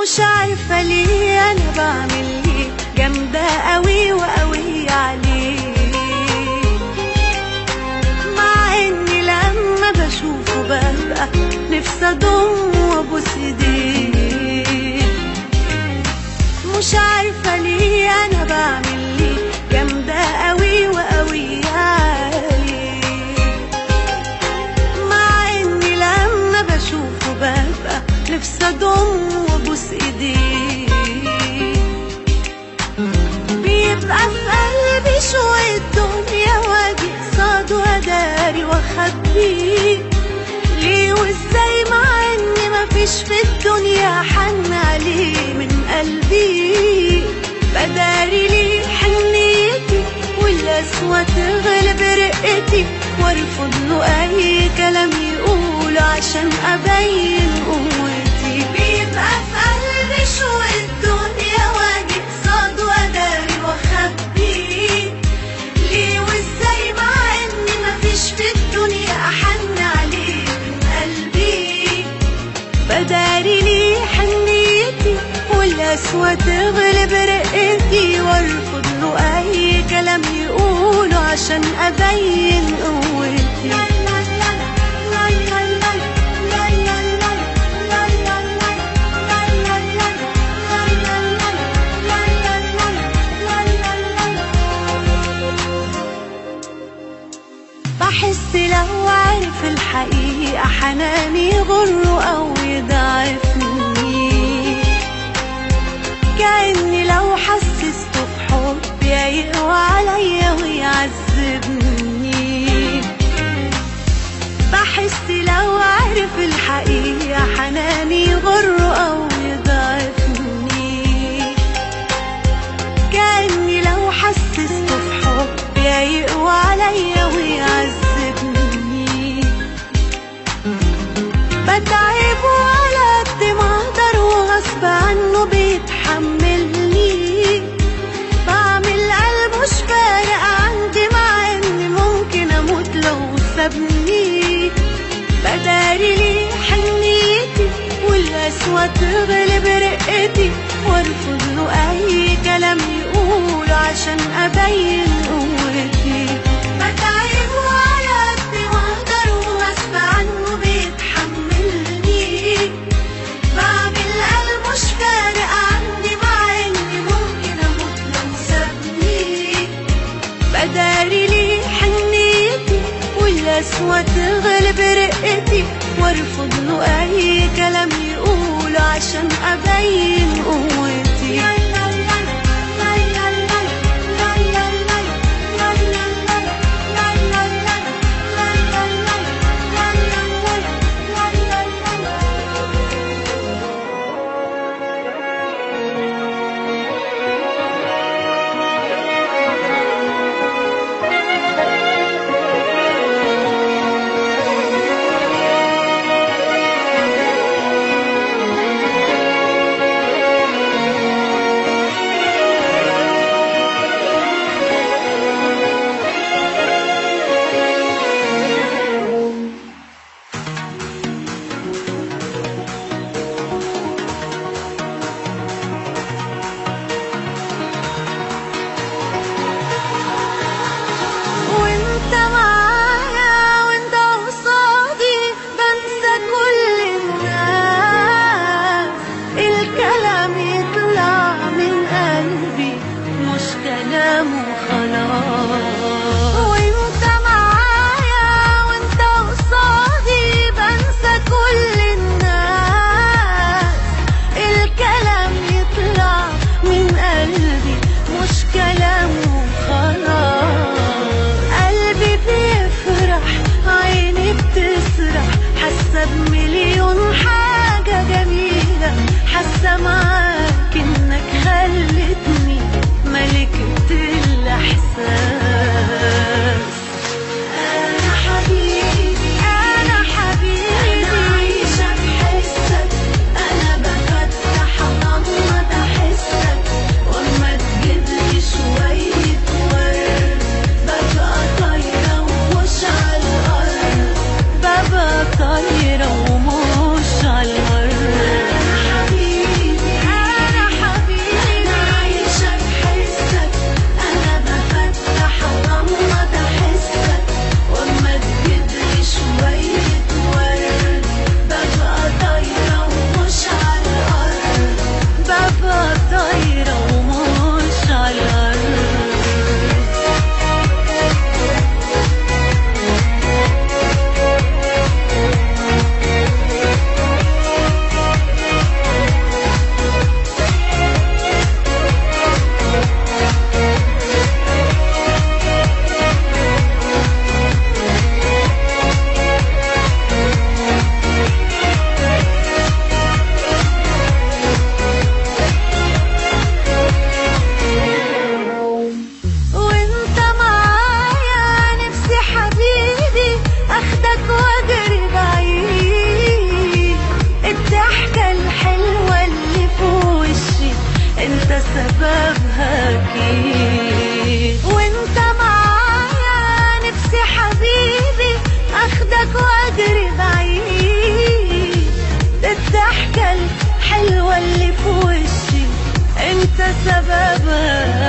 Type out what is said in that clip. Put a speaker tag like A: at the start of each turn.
A: مش عارفة ليه أنا بعمل ليه، جامدة قوي وقوي عليه، مع إني لما بشوفه ببقى نفسي أضم وأبوس إيديه. مش عارفة ليه أنا بعمل ليه، جامدة قوي وقوي عليه، مع إني لما بشوفه ببقى نفسي أضم وأبوس إيديه. بيبقى في قلبي شوية دنيا واجي قصاده وأداري وأخبيه، ليه وإزاي مع إني مفيش في الدنيا حن عليه من قلبي. بداري ليه حنيتي والقسوة تغلب رقتي، وارفض له أي كلام يقوله عشان أبين قوتي. بيبقى في قلبي شوية دنيا واجي قصاده وأداري وأخبيه، ليه وإزاي مع إني مفيش في الدنيا أحن عليه من قلبي. بداري ليه حنيتي والقسوة تغلب رقتي، وارفض له أي كلام يقوله عشان أبين قوتي. بحس لو عارف الحقيقة حناني يغره أو يضعفني، كأني لو حسسته بحب يقوى عليا ويعذبني. بحس لو عارف الحقيقة حناني يغره أو يضعفني، كأني لو حسسته بحب يقوى عليا ويعذبني. بتعبه على قد ما اقدر وغصب عنه بيتحملني، بعمل قلب مش فارق عندي مع اني ممكن اموت لو سابني. بداري ليه حنيتي والقسوة تغلب رقتي، وارفض له اي كلام يقوله عشان ابين قوتي. بتعبه على قد ما اقدر وغصب عنه بيتحملني، بعمل قلب مش فارق عندي مع اني ممكن اموت لو سابني. بداري ليه حنيتي والقسوة تغلب رقتي، وارفض له اي كلام يقوله عشان ابين قوتي. حاسة معاك انك خلتني ملكة الاحساس. انا حبيبي انا حبيبي، انا عايشة بحسك، انا بفتح اغمض احسك، واما تجيبلي شوية ورد ببقى طايرة ومش عالارض، ببقى طايرة ومش عالارض. حبيبي أكيد. وانت معايا نفسي حبيبي أخدك وأجري بعيد، الضحكة الحلوة اللي في وشي انت سببها